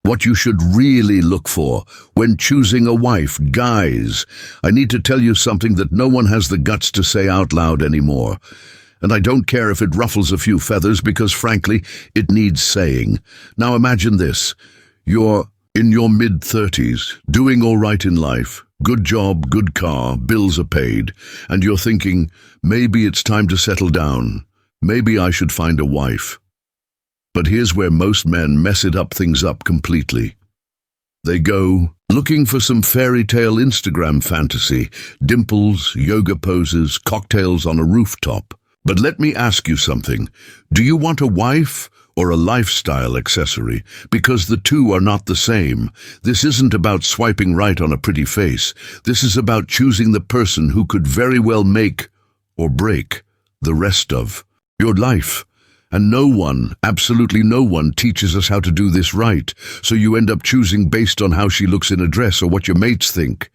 What you should really look for when choosing a wife. Guys, I need to tell you something that no one has the guts to say out loud anymore. And I don't care if it ruffles a few feathers because, frankly, it needs saying. Now imagine this. You're in your mid-30s, doing all right in life. Good job, good car, bills are paid. And you're thinking, maybe it's time to settle down. Maybe I should find a wife. But here's where most men mess things up completely. They go looking for some fairy tale Instagram fantasy, dimples, yoga poses, cocktails on a rooftop. But let me ask you something. Do you want a wife or a lifestyle accessory? Because the two are not the same. This isn't about swiping right on a pretty face. This is about choosing the person who could very well make or break the rest of your life. And no one, absolutely no one, teaches us how to do this right. So you end up choosing based on how she looks in a dress or what your mates think.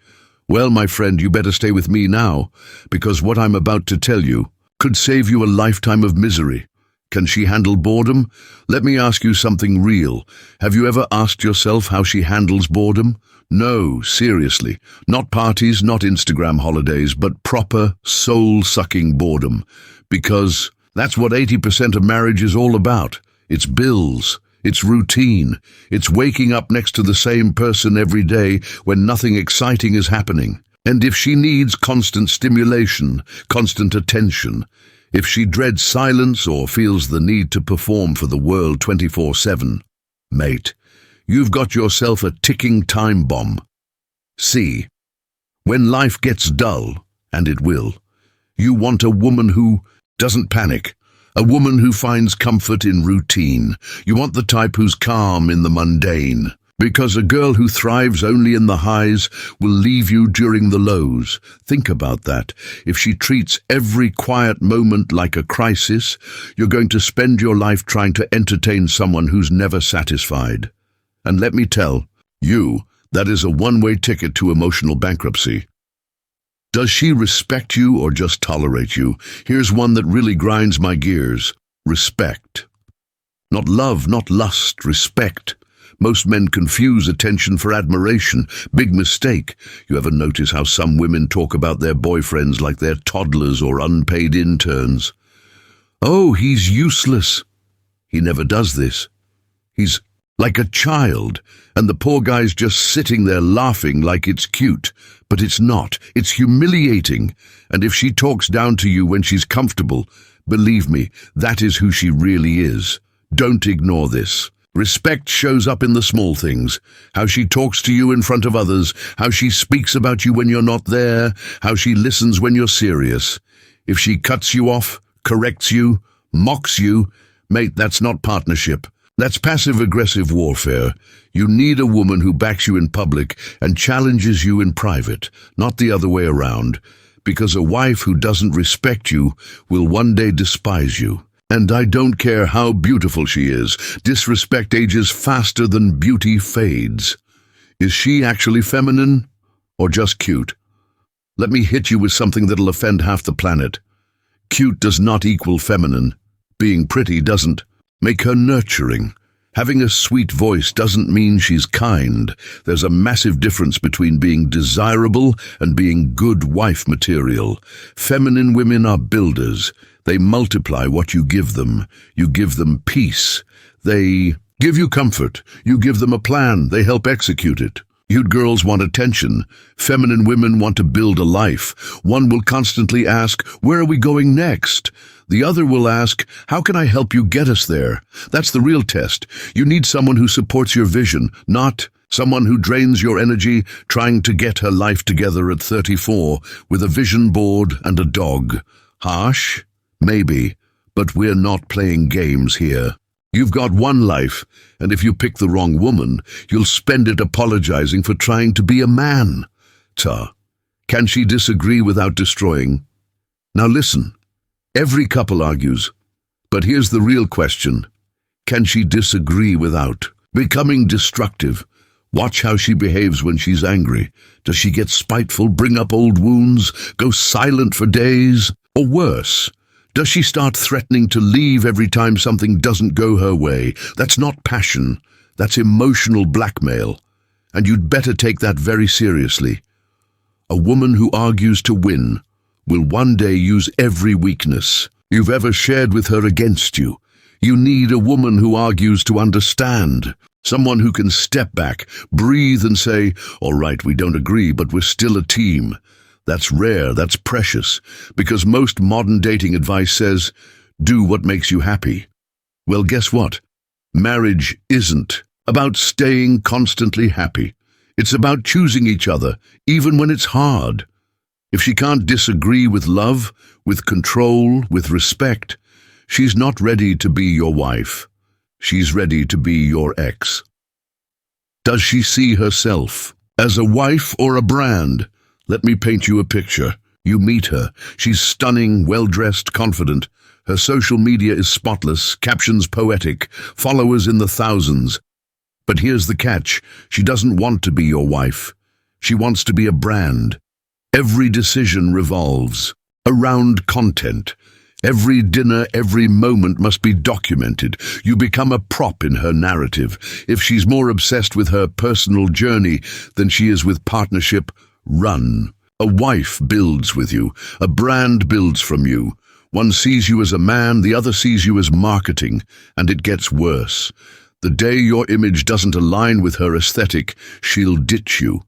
Well, my friend, you better stay with me now, because what I'm about to tell you could save you a lifetime of misery. Can she handle boredom? Let me ask you something real. Have you ever asked yourself how she handles boredom? No, seriously. Not parties, not Instagram holidays, but proper, soul-sucking boredom. Because that's what 80% of marriage is all about. It's bills. It's routine. It's waking up next to the same person every day when nothing exciting is happening. And if she needs constant stimulation, constant attention, if she dreads silence or feels the need to perform for the world 24/7, mate, you've got yourself a ticking time bomb. See, when life gets dull, and it will, you want a woman who doesn't panic, a woman who finds comfort in routine. You want the type who's calm in the mundane. Because a girl who thrives only in the highs will leave you during the lows. Think about that. If she treats every quiet moment like a crisis, you're going to spend your life trying to entertain someone who's never satisfied. And let me tell you, that is a one-way ticket to emotional bankruptcy. Does she respect you or just tolerate you? Here's one that really grinds my gears. Respect. Not love, not lust, respect. Most men confuse attention for admiration. Big mistake. You ever notice how some women talk about their boyfriends like they're toddlers or unpaid interns? Oh, he's useless. He never does this. He's like a child, and the poor guy's just sitting there laughing like it's cute. But it's not. It's humiliating. And if she talks down to you when she's comfortable, believe me, that is who she really is. Don't ignore this. Respect shows up in the small things. How she talks to you in front of others, how she speaks about you when you're not there, how she listens when you're serious. If she cuts you off, corrects you, mocks you, mate, that's not partnership. That's passive-aggressive warfare. You need a woman who backs you in public and challenges you in private, not the other way around. Because a wife who doesn't respect you will one day despise you. And I don't care how beautiful she is, disrespect ages faster than beauty fades. Is she actually feminine or just cute? Let me hit you with something that'll offend half the planet. Cute does not equal feminine. Being pretty doesn't. Make her nurturing. Having a sweet voice doesn't mean she's kind. There's a massive difference between being desirable and being good wife material. Feminine women are builders. They multiply what you give them. You give them peace. They give you comfort. You give them a plan. They help execute it. You girls want attention. Feminine women want to build a life. One will constantly ask, where are we going next? The other will ask, how can I help you get us there? That's the real test. You need someone who supports your vision, not someone who drains your energy trying to get her life together at 34 with a vision board and a dog. Harsh? Maybe, but we're not playing games here. You've got one life, and if you pick the wrong woman, you'll spend it apologizing for trying to be a man. Can she disagree without destroying? Now listen, every couple argues, but here's the real question. Can she disagree without becoming destructive? Watch how she behaves when she's angry. Does she get spiteful, bring up old wounds, go silent for days? Or worse, does she start threatening to leave every time something doesn't go her way? That's not passion. That's emotional blackmail, and you'd better take that very seriously. A woman who argues to win will one day use every weakness you've ever shared with her against you. You need a woman who argues to understand, someone who can step back, breathe and say, all right, we don't agree, but we're still a team. That's rare, that's precious, because most modern dating advice says, do what makes you happy. Well, guess what? Marriage isn't about staying constantly happy. It's about choosing each other, even when it's hard. If she can't disagree with love, with control, with respect, she's not ready to be your wife. She's ready to be your ex. Does she see herself as a wife or a brand? Let me paint you a picture. You meet her. She's stunning, well-dressed, confident. Her social media is spotless, captions poetic, followers in the thousands. But here's the catch. She doesn't want to be your wife. She wants to be a brand. Every decision revolves around content. Every dinner, every moment must be documented. You become a prop in her narrative. If she's more obsessed with her personal journey than she is with partnership, run. A wife builds with you. A brand builds from you. One sees you as a man, the other sees you as marketing, and it gets worse. The day your image doesn't align with her aesthetic, she'll ditch you.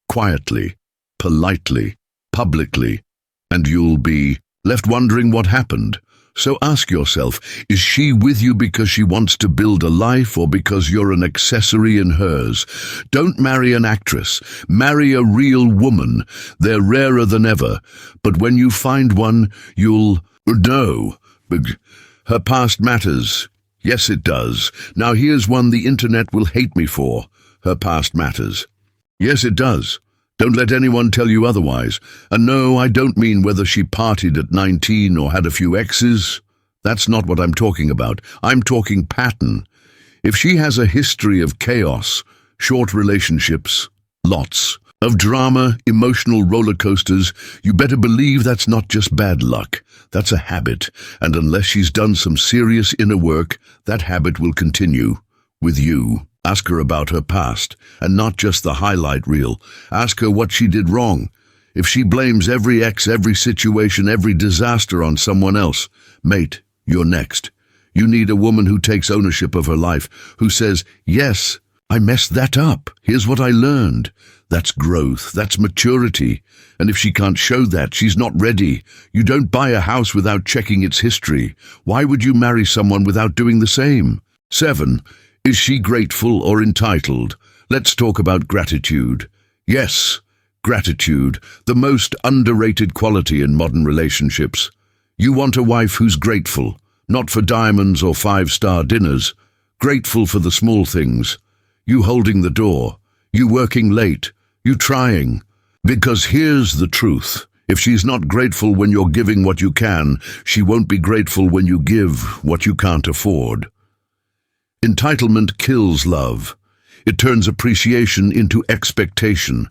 Quietly, politely, publicly, and you'll be left wondering what happened. So ask yourself, is she with you because she wants to build a life or because you're an accessory in hers? Don't marry an actress. Marry a real woman. They're rarer than ever. But when you find one, you'll know. Her past matters. Yes, it does. Now here's one the internet will hate me for. Her past matters. Yes, it does. Don't let anyone tell you otherwise. And no, I don't mean whether she partied at 19 or had a few exes. That's not what I'm talking about. I'm talking pattern. If she has a history of chaos, short relationships, lots of drama, emotional roller coasters, you better believe that's not just bad luck. That's a habit. And unless she's done some serious inner work, that habit will continue with you. Ask her about her past, and not just the highlight reel. Ask her what she did wrong. If she blames every ex, every situation, every disaster on someone else, mate, you're next. You need a woman who takes ownership of her life, who says, yes, I messed that up. Here's what I learned. That's growth. That's maturity. And if she can't show that, she's not ready. You don't buy a house without checking its history. Why would you marry someone without doing the same? 7. Is she grateful or entitled? Let's talk about gratitude. Yes, gratitude, the most underrated quality in modern relationships. You want a wife who's grateful, not for diamonds or 5-star dinners, grateful for the small things. You holding the door, you working late, you trying. Because here's the truth. If she's not grateful when you're giving what you can, she won't be grateful when you give what you can't afford. Entitlement kills love. It turns appreciation into expectation.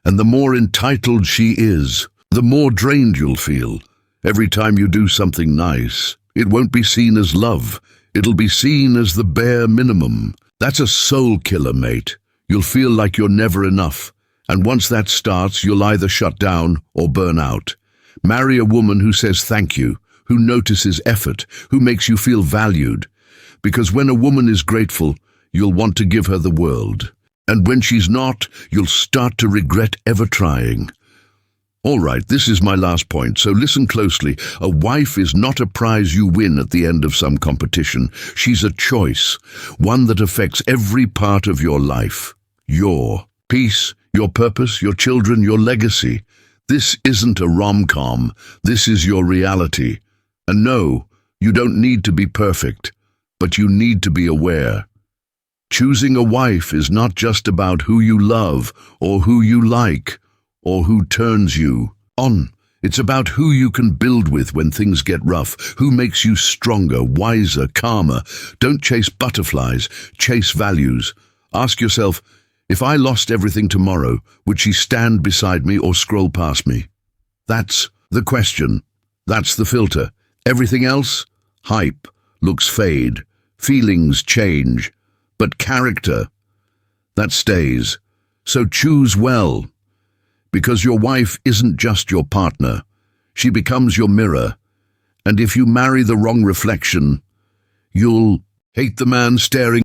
And the more entitled she is, the more drained you'll feel. Every time you do something nice, it won't be seen as love. It'll be seen as the bare minimum. That's a soul killer, mate. You'll feel like you're never enough. And once that starts, you'll either shut down or burn out. Marry a woman who says thank you, who notices effort, who makes you feel valued. Because when a woman is grateful, you'll want to give her the world. And when she's not, you'll start to regret ever trying. All right, this is my last point, so listen closely. A wife is not a prize you win at the end of some competition. She's a choice, one that affects every part of your life. Your peace, your purpose, your children, your legacy. This isn't a rom-com. This is your reality. And no, you don't need to be perfect. But you need to be aware. Choosing a wife is not just about who you love or who you like or who turns you on. It's about who you can build with when things get rough, who makes you stronger, wiser, calmer. Don't chase butterflies, chase values. Ask yourself, if I lost everything tomorrow, would she stand beside me or scroll past me? That's the question. That's the filter. Everything else? Hype. Looks fade. Feelings change, But character, that stays. So choose well, because your wife isn't just your partner. She becomes your mirror. And if you marry the wrong reflection, you'll hate the man staring